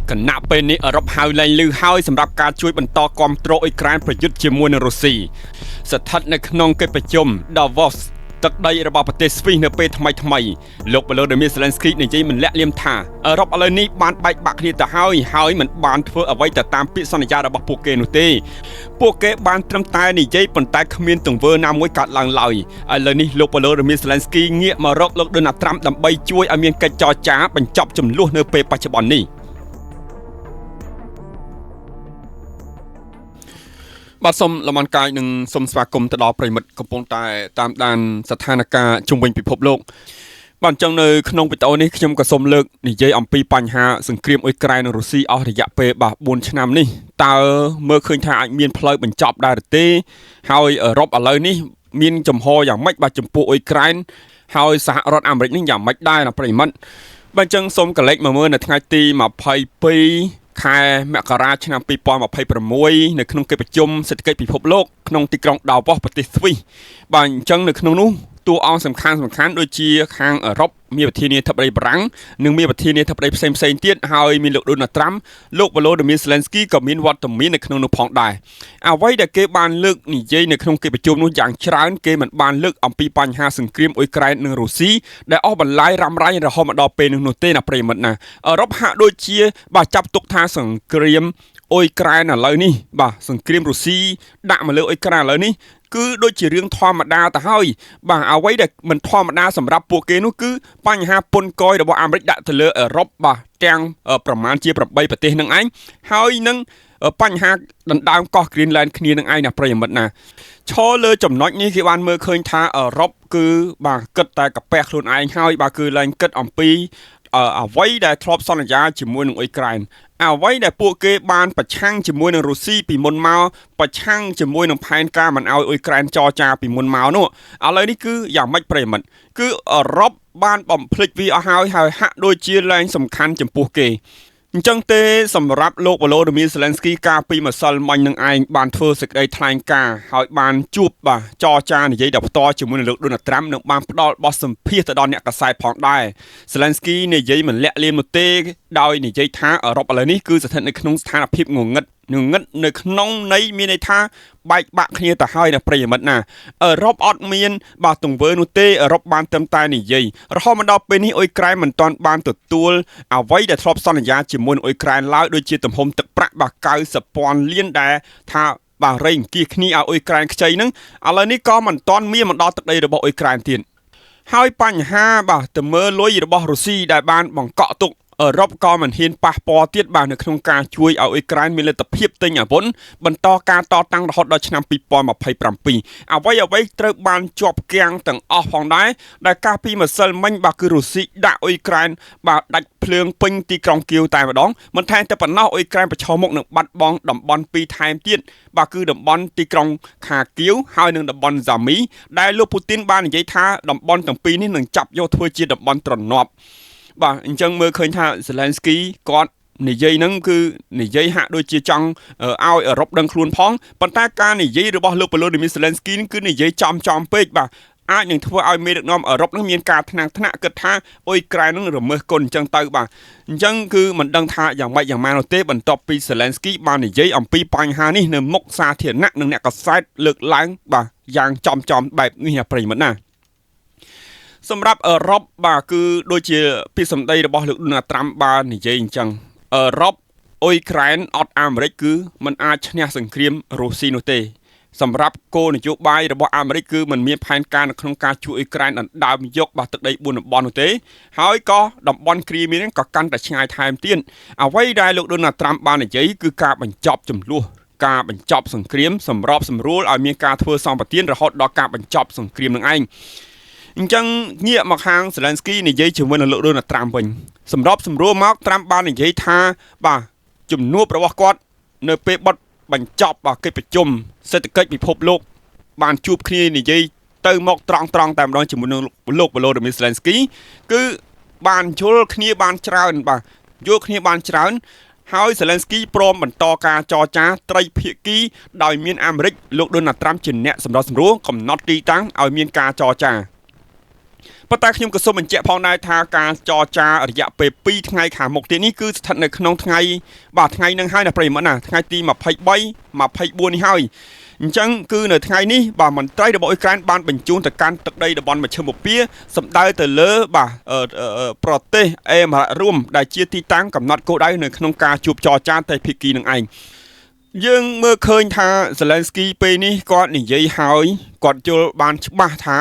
គណៈពេលនេះអឺរ៉ុបហៅលែងលឺហើយសម្រាប់ការជួយបន្តគាំទ្រអ៊ុយក្រែនប្រយុទ្ធជាមួយនឹងរុស្ស៊ីស្ថិតនៅក្នុងកិច្ចប្រជុំ Davos ទឹកដីរបស់ប្រទេសស្វីសនៅពេលថ្មីលោកVolodymyr Zelensky និយាយមិនលាក់លៀមថាអឺរ៉ុបឥឡូវនេះបានបែកបាក់គ្នាទៅហើយមិនបានធ្វើអ្វីទៅតាមពាក្យសន្យារបស់ពួកគេនោះទេពួកគេបានត្រឹមតែនិយាយប៉ុន្តែគ្មានទង្វើណាមួយកើតឡើងឡើយឥឡូវនេះលោកVolodymyr Zelensky ងាកមករកលោក Donald Trump ដើម្បីជួយឲ្យមានកិច្ចចរចាបញ្ចប់ចំនួននៅពេលបច្ចុប្បន្ននេះបាទសូមលំអរកាយនិងសូមស្វាគមន៍ទៅដល់ប្រិមិត្តកំពុងតែតាមដានស្ថានភាពជុំវិញពិភពលោកបាទអញ្ចឹងនៅក្នុងវីដេអូនេះខ្ញុំក៏សូមលើកនិយាយអំពីបញ្ហាសង្គ្រាមអ៊ុយក្រែននិងរុស្ស៊ីអស់រយៈពេល4ឆ្នាំនេះតើមើលឃើញថាអាចមានផ្លូវបញ្ចប់ដែរឬទេហើយអឺរ៉ុបឥឡូវនេះមានចំហយ៉ាងម៉េចបាទចំពោះអ៊ុយក្រែនហើយសហរដ្ឋអាមេរិកនេះយ៉ាងម៉េចដែរណាប្រិមិត្តបាទអញ្ចឹងសូមកលេចមកមើលនៅថ្ងៃទី22ខែមករាឆ្នាំ2026នៅក្នុងកិច្ចប្រជុំសេដ្ឋកិច្ចពិភពលោកក្នុងទីក្រុងដាវ៉ូសប្រទេសស្វីសបាទអញ្ចឹងនៅក្នុងនោះតួអង្គសំខាន់ដូចជាខាងអឺរ៉ុបមានប្រធានាធិបតីបារាំងនិងមានប្រធានាធិបតីផ្សេងទៀតហើយមានលោក Donald Trump លោក Volodymyr Zelensky ក៏មានវត្តមាននៅក្នុងនោះផងដែរអ្វីដែលគេបានលើកនិយាយនៅក្នុងកិច្ចប្រជុំនោះយ៉ាងច្រើនគេមិនបានលើកអំពីបញ្ហាសង្គ្រាមអ៊ុយក្រែននិងរុស្ស៊ីដែលអស់បន្លាយរ៉ាំរ៉ៃរហូតមកដល់ពេលនោះទេណាប្រិយមិត្តណាអឺរ៉ុបហាក់ដូចជាបាទចាប់ទុកថាសង្គ្រាមអ៊ុយក្រែនឥឡូវនេះបាទសង្គ្រាមរុស្ស៊ីដាក់មកលើអ៊ុយក្រែនឥឡូវនេះគឺដូចជារឿងធម្មតាទៅហើយបាទអ្វីដែលមិនធម្មតាសម្រាប់ពួកគេនោះគឺបញ្ហាពន្ធគយរបស់អាមេរិកដាក់ទៅលើអឺរ៉ុបបាទទាំងប្រមាណជា8ប្រទេសនឹងឯងហើយនឹងបញ្ហាដណ្ដើមកោះ Greenland គ្នានឹងឯងណាប្រិយមិត្តណាឈរលើចំណុចនេះគេបានមើលឃើញថាអឺរ៉ុបគឺបាទគិតតែកាពះខ្លួនឯងហើយបាទគឺឡើងគិតអំពីអ្វីដែលធ្លាប់សន្យាជាមួយនឹងអ៊ុយក្រែនអ្វីដែលពួកគេបានប្រឆាំងជាមួយនឹងរុស្ស៊ីពីមុនមកប្រឆាំងជាមួយនឹងផែនការមិនឲ្យអ៊ុយក្រែនចរចាពីមុនមកនោះឥឡូវនេះគឺយ៉ាងម៉េចប្រិមិត្តគឺអឺរ៉ុបបានបំភ្លេចវាអស់ហើយហាក់ដូចជាលែងសំខាន់ចំពោះគេអញ្ចឹងទេសម្រាប់លោក Volodymyr Zelensky កាលពីម្សិលមិញនឹងឯងបានធ្វើសេចក្តីថ្លែងការណ៍ហើយបានជួបបាទចរចានិយាយដល់ផ្ទាល់ជាមួយនឹងលោក Donald Trump និងបានផ្ដល់បទសម្ភាសន៍ទៅដល់អ្នកកាសែតផងដែរ Zelensky និយាយមិនលាក់លៀមនោះទេដោយនិយាយថាអឺរ៉ុបឥឡូវនេះគឺស្ថិតនៅក្នុងស្ថានភាពងងឹតនៅក្នុងន័យមានន័យថាបែកបាក់គ្នាទៅហើយណាប្រិយមិត្តណាអឺរ៉ុបអត់មានបាទទង្វើនោះទេអឺរ៉ុបបានត្រឹមតែនិយាយរហូតមកដល់ពេលនេះអ៊ុយក្រែនមិនទាន់បានទទួលអ្វីដែលធ្លាប់សន្យាជាមួយនឹងអ៊ុយក្រែនឡើយដូចជាទំហំទឹកប្រាក់បាទ90,000 លានដែលថាបាទរៃអង្គាសគ្នាឲ្យអ៊ុយក្រែនខ្ចីហ្នឹងឥឡូវនេះក៏មិនទាន់មានមកដល់ទឹកដីរបស់អ៊ុយក្រែនទៀតហើយបញ្ហាបាទទៅមើលលុយរបស់រុស្ស៊ីដែលបានបង្កក់ទុកអឺរ៉ុបក៏មិនហ៊ានប៉ះពាល់ទៀតបាទនៅក្នុងការជួយឲ្យអ៊ុយក្រែនមានលទ្ធភាពទិញអាវុធបន្តការតតាំងរហូតដល់ឆ្នាំ2027អ្វីត្រូវបានជាប់គាំងទាំងអស់ផងដែរដែលកាលពីម្សិលមិញបាទគឺរុស្ស៊ីដាក់អ៊ុយក្រែនបាទដាច់ភ្លើងពេញទីក្រុងគៀវតែម្ដងមិនថែមតែប៉ុណ្ណោះអ៊ុយក្រែនប្រឈមមុខនឹងបាត់បង់តំបន់2ថែមទៀតបាទគឺតំបន់ទីក្រុងខាគៀវហើយនិងតំបន់ហ្សាមីដែលលោកពូទីនបាននិយាយថាតំបន់ទាំងពីរនេះនឹងចាប់យកធ្វើជាតំបន់ទ្រនាប់បាទអញ្ចឹងមើលឃើញថា Zelensky គាត់និយាយហ្នឹងគឺនិយាយហាក់ដូចជាចង់ឲ្យអឺរ៉ុបដឹងខ្លួនផងប៉ុន្តែការនិយាយរបស់លោក Volodymyr Zelensky គឺនិយាយចំពេកបាទអាចនឹងធ្វើឲ្យមេដឹកនាំអឺរ៉ុបហ្នឹងមានការថ្នាក់គិតថាអ៊ុយក្រែនហ្នឹងរមើសគុណអញ្ចឹងទៅបាទអញ្ចឹងគឺមិនដឹងថាយ៉ាងម៉េចយ៉ាងម៉ានោះទេបន្ទាប់ពី Zelensky បាននិយាយអំពីបញ្ហានេះនៅមុខសាធារណៈនិងអ្នកកាសែតលើកឡើងបាទយ៉ាងចំបែបនេះប្រិយមិត្តណាសម្រាប់អឺរ៉ុបបាទគឺដូចជាពាក្យសម្ដីរបស់លោក Donald Trump បាននិយាយអញ្ចឹងអឺរ៉ុបអ៊ុយក្រែនអត់អាមេរិកគឺมันអាចឈ្នះសង្គ្រាមរុស្ស៊ីនោះទេសម្រាប់គោលនយោបាយរបស់អាមេរិកគឺมันមានផែនការនៅក្នុងការជួយអ៊ុយក្រែនដណ្ដើមយកបាទទឹកដី4តំបន់នោះទេហើយក៏តំបន់គ្រីមៀនេះក៏កាន់តែឆ្ងាយថែមទៀតអ្វីដែលលោក Donald Trump បាននិយាយគឺការបញ្ចប់ចំនួនការបញ្ចប់សង្គ្រាមសម្របសម្រួលឲ្យមានការធ្វើសម្បទានរហូតដល់ការបញ្ចប់សង្គ្រាមនឹងឯងអញ្ចឹងងាកមកខាង Zelensky និយាយជាមួយនឹងលោក Donald Trump វិញសម្របសម្រួលមក Trump បាននិយាយថាបាទជំនួបរបស់គាត់នៅពេលបត់បញ្ចប់កិច្ចប្រជុំសេដ្ឋកិច្ចពិភពលោកបានជួបគ្នានិយាយទៅមកត្រង់តែម្ដងជាមួយនឹងលោក Volodymyr Zelensky គឺបានយល់គ្នាបានច្រើនបាទយល់គ្នាបានច្រើនហើយ Zelensky ព្រមបន្តការចរចាត្រីភាគីដោយមានអាមេរិកលោក Donald Trump ជាអ្នកសម្របសម្រួលកំណត់ទីតាំងឲ្យមានការចរចា ប៉ុន្តែខ្ញុំក៏សូមបញ្ជាក់ផងដែរថាការចរចារយៈពេល2ថ្ងៃខាងមុខទៀតនេះគឺស្ថិតនៅក្នុងថ្ងៃថ្ងៃនឹងហើយណាប្រិយមិត្តណាថ្ងៃទី23 24នេះហើយអញ្ចឹងគឺនៅថ្ងៃនេះមន្ត្រីរបស់អ៊ុយក្រែនបានបញ្ជូនទៅកាន់ទឹកដីតំបន់មជ្ឈិមបូព៌ាសម្ដៅទៅលើប្រទេសអេម៉ារ៉ាត់រួមដែលជាទីតាំងកំណត់គោលដៅនៅក្នុងការជួបចរចាតែភាគីនឹងឯងយើងមើលឃើញថាហ្សេឡែនស្គីពេលនេះគាត់និយាយហើយគាត់យល់បានច្បាស់ថា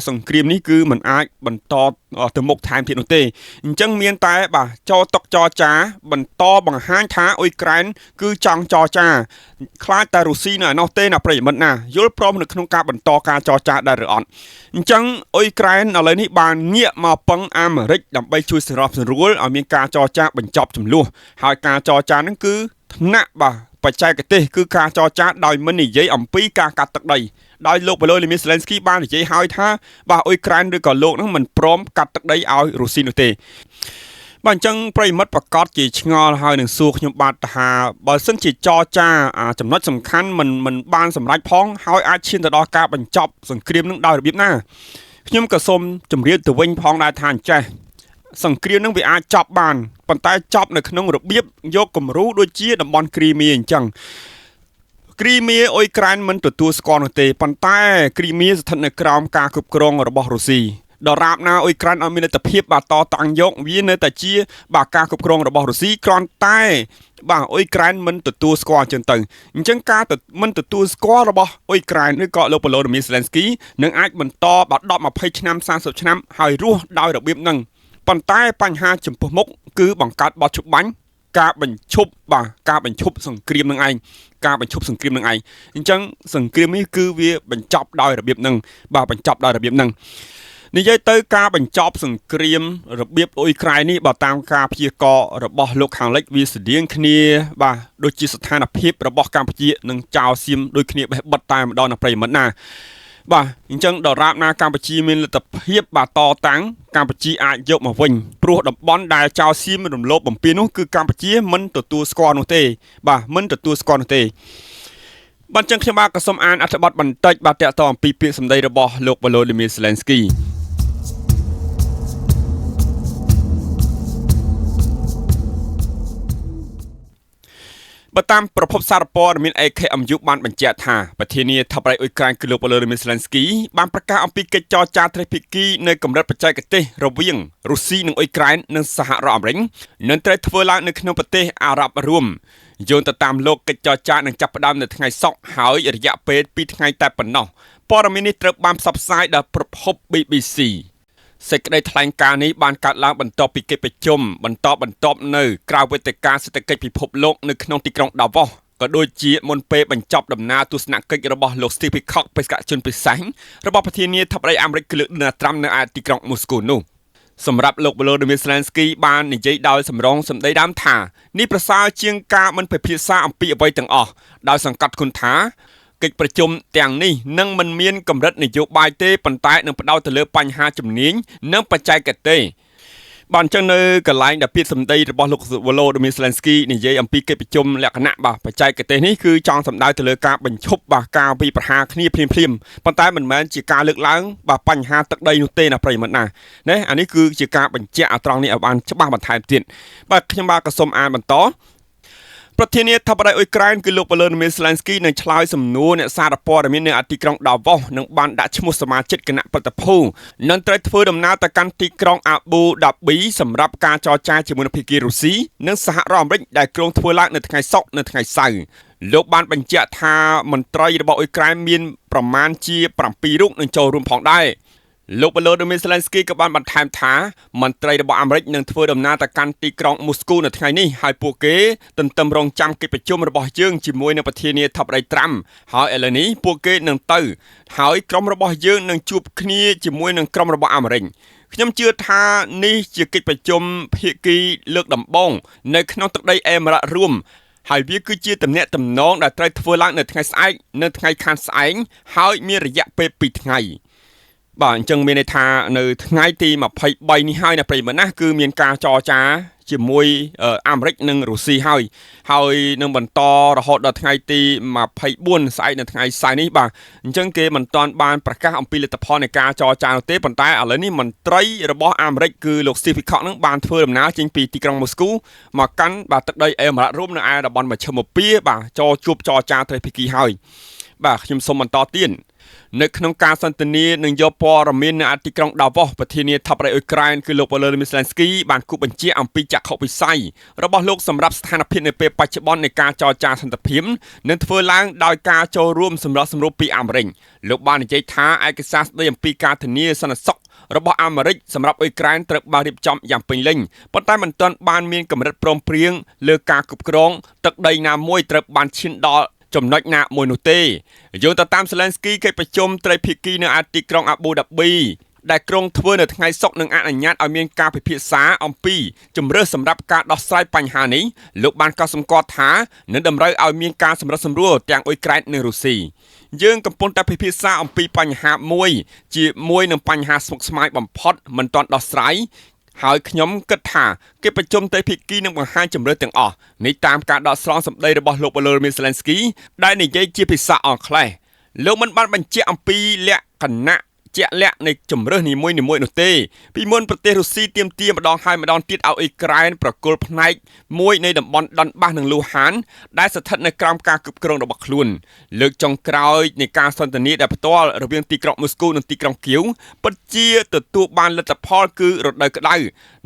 សង្គ្រាមនេះគឺមិនអាចបន្តទៅមុខថែមទៀតនោះទេអញ្ចឹងមានតែចោតតុកចរចាបន្តបង្ហាញថាអ៊ុយក្រែនគឺចង់ចរចាខ្លាចតែរុស្ស៊ីនៅឯនោះទេណាប្រិយមិត្តណាយល់ព្រមនៅក្នុងការបន្តការចរចាដែរឬអត់អញ្ចឹងអ៊ុយក្រែនឥឡូវនេះបានងាកមកពឹងអាមេរិកដើម្បីជួយសម្របសម្រួលឲ្យមានការចរចាបញ្ចប់ចំនួនហើយការចរចាហ្នឹងគឺថ្នាក់បច្ចេកទេសគឺការចរចាដោយមិននិយាយអំពីការកាត់ទឹកដីដោយលោកវ៉ាឡូឌីមៀរ ហ្សេឡែនស្គីបាននិយាយហើយថាអ៊ុយក្រែនឬក៏លោកនឹងមិនព្រមកាត់ទឹកដីឲ្យរុស្ស៊ីនោះទេអញ្ចឹងប្រិមិត្តប្រកាសជាឆ្ងល់ហើយនឹងសួរខ្ញុំបាទថាបើសិនជាចរចាចំណុចសំខាន់មិនបានសម្រេចផងហើយអាចឈានទៅដល់ការបញ្ចប់សង្គ្រាមនឹងដោយរបៀបណាខ្ញុំក៏សូមជម្រាបទៅវិញផងដែរថាអញ្ចេះសង្គ្រាមនឹងវាអាចចប់បានប៉ុន្តែចប់នៅក្នុងរបៀបយកគំរូដូចជាតំបន់គ្រីមៀអញ្ចឹងគ្រីមៀអ៊ុយក្រែនមិនទទួលស្គាល់នោះទេប៉ុន្តែគ្រីមៀស្ថិតនៅក្រោមការគ្រប់គ្រងរបស់រុស្ស៊ីដរាបណាអ៊ុយក្រែនអត់មានលទ្ធភាពតតាំងយកវានៅតែជាការគ្រប់គ្រងរបស់រុស្ស៊ីគ្រាន់តែអ៊ុយក្រែនមិនទទួលស្គាល់អញ្ចឹងទៅអញ្ចឹងការមិនទទួលស្គាល់របស់អ៊ុយក្រែនឬក៏លោកវ៉ាឡូឌីមៀរ ហ្សេឡែនស្គីនឹងអាចបន្ត10 20ឆ្នាំ30ឆ្នាំហើយរស់ដោយរបៀបហ្នឹងប៉ុន្តែបញ្ហាចំពោះមុខគឺបង្កើតបទច្បាញ់ការបញ្ឈប់សង្គ្រាមនឹងឯងការបញ្ឈប់សង្គ្រាមនឹងឯងអញ្ចឹងសង្គ្រាមនេះគឺវាបញ្ចប់ដោយរបៀបហ្នឹងបញ្ចប់ដោយរបៀបហ្នឹងនិយាយទៅការបញ្ចប់សង្គ្រាមរបៀបអ៊ុយក្រែននេះតាមការព្យាករណ៍របស់លោកខាងលិចវាស្តៀងគ្នាដូចជាស្ថានភាពរបស់កម្ពុជានិងចៅសៀមដូចគ្នាបេះបិទតែម្ដងណាប្រិយមិត្តណាអញ្ចឹងដរាបណាកម្ពុជាមានលទ្ធភាពតតាំងកម្ពុជាអាចយកមកវិញព្រោះតំបន់ដែលចៅសៀមរំលោភបំពាននោះគឺកម្ពុជាមិនទទួលស្គាល់នោះទេមិនទទួលស្គាល់នោះទេអញ្ចឹងខ្ញុំក៏សូមអានអត្ថបទបន្តិចតាក់ទងអំពីពាក្យសម្ដីរបស់លោកវ៉ាឡូឌីមៀរ ហ្សេឡែនស្គីតាមប្រភពសារព័ត៌មាន AKMU បានបញ្ជាក់ថាប្រធានាធិបតីអ៊ុយក្រែនគឺលោកវ៉ាឡូឌីមៀរ ហ្សេឡែនស្គីបានប្រកាសអំពីកិច្ចចរចាត្រីភាគីនៅកម្រិតបច្ចេកទេសរវាងរុស្ស៊ីនិងអ៊ុយក្រែននិងសហរដ្ឋអាមេរិកនឹងត្រូវធ្វើឡើងនៅក្នុងប្រទេសអារ៉ាប់រួមយោងទៅតាមលោកកិច្ចចរចានឹងចាប់ផ្ដើមនៅថ្ងៃសុក្រហើយរយៈពេល2ថ្ងៃតែប៉ុណ្ណោះព័ត៌មាននេះត្រូវបានផ្សព្វផ្សាយដោយប្រភព BBCសេចក្តីថ្លែងការណ៍នេះបានកើតឡើងបន្ទាប់ពីកិច្ចប្រជុំបន្តនៅក្រៅវេទិកាសេដ្ឋកិច្ចពិភពលោកនៅក្នុងទីក្រុង Davos ក៏ដូចជាមុនពេលបញ្ចប់ដំណើរទស្សនកិច្ចរបស់លោក Steve Peacock បេសកជនពិសេសរបស់ប្រធានាធិបតីអាមេរិកគឺលោក Donald Trump នៅឯទីក្រុង Moscow នោះសម្រាប់លោក Volodymyr Zelensky បាននិយាយដោយសម្រងសម្ដីដើមថានេះប្រសើរជាងការមិនពិភាក្សាអំពីអ្វីទាំងអស់ដោយសង្កត់ធ្ងន់ថាកិច្ចប្រជុំទាំងនេះនឹងមិនមានកម្រិតនយោបាយទេប៉ុន្តែនឹងផ្ដោតទៅលើបញ្ហាជំនាញនិងបច្ចេកទេសអញ្ចឹងនៅកន្លែងដែលពាក្យសម្ដីរបស់លោក Volodymyr Zelensky និយាយអំពីកិច្ចប្រជុំលក្ខណៈបច្ចេកទេសនេះគឺចង់សម្ដៅទៅលើការបញ្ឈប់ការវាយប្រហារគ្នាភ្លាមប៉ុន្តែមិនមែនជាការលើកឡើងបញ្ហាទឹកដីនោះទេណាប្រិយមិត្តណាអានេះគឺជាការបញ្ជាក់ត្រង់នេះឲ្យបានច្បាស់បន្ថែមទៀតខ្ញុំក៏សូមអានបន្តប្រធានាធិបតីអ៊ុយក្រែនគឺលោក Volodymyr Zelensky នឹងឆ្លើយសំណួរអ្នកសារព័ត៌មាននៅទីក្រុង Davos និងបានដាក់ឈ្មោះសមាជិកគណៈប្រតិភូនឹងត្រូវធ្វើដំណើរទៅកាន់ទីក្រុង Abu Dhabi សម្រាប់ការចរចាជាមួយនឹងភាគីរុស្ស៊ីនិងសហរដ្ឋអាមេរិកដែលគ្រោងធ្វើឡើងនៅថ្ងៃសុក្រនៅថ្ងៃសៅរ៍លោកបានបញ្ជាក់ថាមន្ត្រីរបស់អ៊ុយក្រែនមានប្រមាណជា7រូបនឹងចូលរួមផងដែរលោក Volodymyr Zelensky ក៏បានបន្ថែមថាមន្ត្រីរបស់អាមេរិកនឹងធ្វើដំណើរទៅកាន់ទីក្រុង Moscow នៅថ្ងៃនេះហើយពួកគេទន្ទឹមរង់ចាំកិច្ចប្រជុំរបស់យើងជាមួយនឹងប្រធានាធិបតី Trump ហើយឥឡូវនេះពួកគេនឹងទៅហើយក្រុមរបស់យើងនឹងជួបគ្នាជាមួយនឹងក្រុមរបស់អាមេរិកខ្ញុំជឿថានេះជាកិច្ចប្រជុំភាគីលើកដំបូងនៅក្នុងទឹកដីអេមីរ៉ាត់រួមហើយវាគឺជាទំនាក់ទំនងដែលត្រូវធ្វើឡើងនៅថ្ងៃស្អែកនៅថ្ងៃខាងស្អែកហើយមានរយៈពេល2ថ្ងៃអញ្ចឹងមានន័យថានៅថ្ងៃទី23នេះហើយណាប្រិយមិត្តណាគឺមានការចរចា ជាមួយអាមេរិកនិងរុស្ស៊ីហើយនឹងបន្តរហូតដល់ថ្ងៃទី24ស្អែកនៅថ្ងៃសៅរ៍នេះបាទអញ្ចឹងគេមិនទាន់បានប្រកាសអំពីលទ្ធផលនៃការចរចានោះទេប៉ុន្តែឥឡូវនេះមន្ត្រីរបស់អាមេរិកគឺលោក Steve Witkoff នឹងបានធ្វើដំណើរចេញពីទីក្រុង Moscow មកកាន់បាទទឹកដីអេម៉ារ៉ាត់រួមនៅឯតំបន់មជ្ឈិមបូព៌ាបាទជួបចរចាត្រីភាគីហើយបាទខ្ញុំសូមបន្តទៀតនៅក្នុងការសន្ទនានឹងយកព័ត៌មាននៅទីក្រុងដាវ៉ូសប្រធានាធិបតីអ៊ុយក្រែនគឺលោក Volodymyr Zelensky បានគូបញ្ជាក់អំពីចក្ខុវិស័យរបស់លោកសម្រាប់ស្ថានភាពនៅពេលបច្ចុប្បន្ននៃការចរចាសន្តិភាពនឹងធ្វើឡើងដោយការចូលរួមសម្រាប់សម្រួលពីអាមេរិកលោកបាននិយាយថាឯកសារស្តីអំពីការធានាសន្តិសុខរបស់អាមេរិកសម្រាប់អ៊ុយក្រែនត្រូវបានរៀបចំយ៉ាងពេញលេញប៉ុន្តែមិនទាន់បានមានកម្រិតព្រមព្រៀងលើការគ្រប់គ្រងទឹកដីណាមួយត្រូវបានឈានដល់ចំណុចណាមួយនោះទេយោងទៅតាម Zelensky កិច្ចប្រជុំត្រីភាគីនៅឯទីក្រុងអាប៊ូដាប៊ីដែលក្រុងធ្វើនៅថ្ងៃសុក្រនឹងអនុញ្ញាតឲ្យមានការពិភាក្សាអំពីជំរើសសម្រាប់ការដោះស្រាយបញ្ហានេះលោកបានកត់សម្គាល់ថានឹងតម្រូវឲ្យមានការសម្រិតសម្រួលទាំងអ៊ុយក្រែននិងរុស្ស៊ីយើងកំពុងតែពិភាក្សាអំពីបញ្ហាមួយជាមួយនឹងបញ្ហាស្មុគស្មាញបំផុតមិនទាន់ដោះស្រាយហើយខ្ញុំគិតថាកិច្ចប្រជុំត្រីភាគីនឹងបង្ហាញជំរឿនទាំងអស់នេះតាមការដកស្រង់សម្ដីរបស់លោក Volodymyr Zelensky ដែលនិយាយជាភាសាអង់គ្លេសលោកមិនបានបញ្ជាក់អំពីលក្ខណៈជាក់លាក់នៃជំរើសនីមួយនោះទេពីមុនប្រទេសរុស្ស៊ីទាមទារម្ដងហើយម្ដងទៀតឲ្យអ៊ុយក្រែនប្រគល់ផ្នែកមួយនៃតំបន់ដុនបាសនិងលូហានដែលស្ថិតនៅក្រោមការគ្រប់គ្រងរបស់ខ្លួនលើកចុងក្រោយនៃការសន្ទនាដែលផ្ទាល់រវាងទីក្រុងមូស្គូនិងទីក្រុងគៀវពិតជាទទួលបានលទ្ធផលគឺរដូវក្តៅ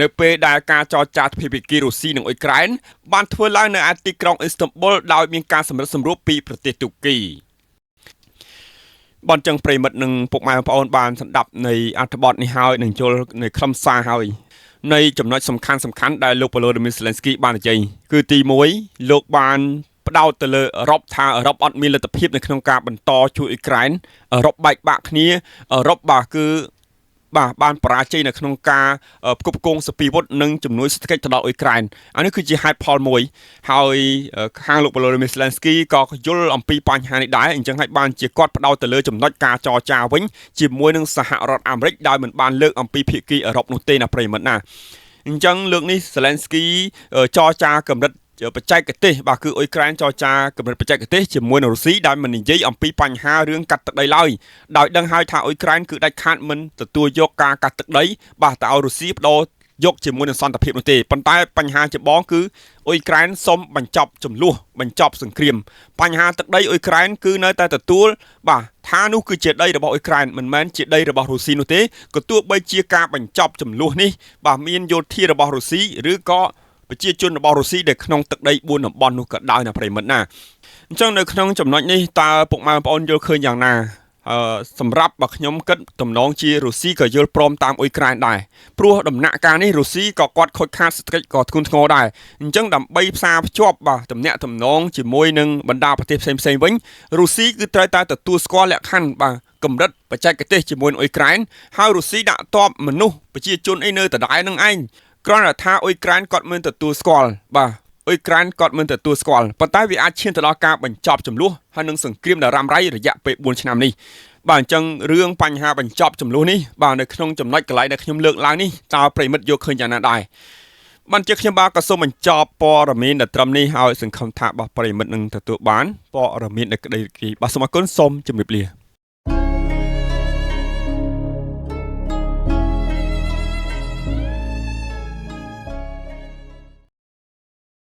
នៅពេលដែលការចរចាទ្វេភាគីរុស្ស៊ីនិងអ៊ុយក្រែនបានធ្វើឡើងនៅឯទីក្រុងអ៊ីស្តង់ប៊ុលដោយមានការសម្រិតសម្រួលពីប្រទេសទូគីបនចឹងប្រិមិត្តនិងពុកម៉ែបងប្អូនបានស្ដាប់នៃអត្ថបទនេះហើយនឹងយល់ในខ្លឹមសារហើយនៃចំណុចសំខាន់ដែលលោក Volodymyr Zelensky បាននិយាយគឺទី1លោកបានផ្ដោតទៅលើអឺរ៉ុបថាអឺរ៉ុបអត់មានលទ្ធភាពនៅក្នុងការបន្តជួយអ៊ុយក្រែនអឺរ៉ុបបែកបាក់គ្នាអឺរ៉ុបបាទគឺបានបរាជ័យនៅក្នុងការផ្គប់ផ្គង់សព្វាវុធនិងជំនួយសេដ្ឋកិច្ចទៅដល់អ៊ុយក្រែនអានេះគឺជាហេតុផលមួយហើយខាងលោក Volodymyr Zelensky ក៏យល់អំពីបញ្ហានេះដែរអញ្ចឹងហើយបានជាគាត់ផ្ដោតទៅលើចំណុចការចរចាវិញជាមួយនឹងសហរដ្ឋអាមេរិកដោយមិនបានលើកអំពីភាគីអឺរ៉ុបនោះទេណាប្រិមិត្តណាអញ្ចឹងលើកនេះ Zelensky ចរចាកម្រិតបច្ចេកទេសបាទគឺអ៊ុយក្រែនចរចាកម្រិតបច្ចេកទេសជាមួយនឹងរុស្ស៊ីដែលមិននិយាយអំពីបញ្ហារឿងកាត់ទឹកដីឡើយដោយដឹងហើយថាអ៊ុយក្រែនគឺដាច់ខាតមិនទទួលយកការកាត់ទឹកដីបាទតែឲ្យរុស្ស៊ីបដូរយកជាមួយនឹងសន្តិភាពនោះទេប៉ុន្តែបញ្ហាចម្បងគឺអ៊ុយក្រែនសុំបញ្ចប់ចំនួនបញ្ចប់សង្គ្រាមបញ្ហាទឹកដីអ៊ុយក្រែនគឺនៅតែទទួលបាទថានោះគឺជាដីរបស់អ៊ុយក្រែនមិនមែនជាដីរបស់រុស្ស៊ីនោះទេក៏ទោះបីជាការបញ្ចប់ចំនួននេះបាទមានយោធារបស់រុស្ស៊ីឬក៏ប្រជាជនរបស់រុស្ស៊ីដែលក្នុងទឹកដី4តំបន់នោះក៏ដោយណាប្រិមិត្តណាអញ្ចឹងនៅក្នុងចំណុចនេះតើពុកម៉ែបងប្អូនយល់ឃើញយ៉ាងណាសម្រាប់បើខ្ញុំគិតតំណងជារុស្ស៊ីក៏យល់ព្រមតាមអ៊ុយក្រែនដែរព្រោះដំណាក់កាលនេះរុស្ស៊ីក៏គាត់ខូចខាតសេដ្ឋកិច្ចក៏ធ្ងន់ធ្ងរដែរអញ្ចឹងដើម្បីផ្សារភ្ជាប់បាទតំណាក់តំណងជាមួយនឹងបណ្ដាប្រទេសផ្សេងវិញរុស្ស៊ីគឺត្រូវតែទទួលស្គាល់លក្ខខណ្ឌបាទកម្រិតបច្ចេកទេសជាមួយនឹងអ៊ុយក្រែនហើយរុស្ស៊ីដាក់ទ័ពមនុស្សប្រជាជនអីនៅដដែលនឹងឯងគ្រាន់តែថាអ៊ុយក្រែនគាត់មិនទទួលស្គាល់បាទអ៊ុយក្រែនគាត់មិនទទួលស្គាល់ប៉ុន្តែវាអាចឈានទៅដល់ការបញ្ចប់ចំនួនហើយនឹងសង្គ្រាមដ៏រ៉ាំរ៉ៃរយៈពេល4ឆ្នាំនេះបាទអញ្ចឹងរឿងបញ្ហាបញ្ចប់ចំនួននេះបាទនៅក្នុងចំណុចកន្លែងដែលខ្ញុំលើកឡើងនេះតើប្រិមិត្តយកឃើញយ៉ាងណាដែរបានជាខ្ញុំបាទក៏សូមបញ្ចប់ព័ត៌មានដល់ត្រឹមនេះហើយសង្ឃឹមថាបងប្រិមិត្តនឹងទទួលបានព័ត៌មានដែលក្តីបាទសូមអរគុណសូមជម្រាបលា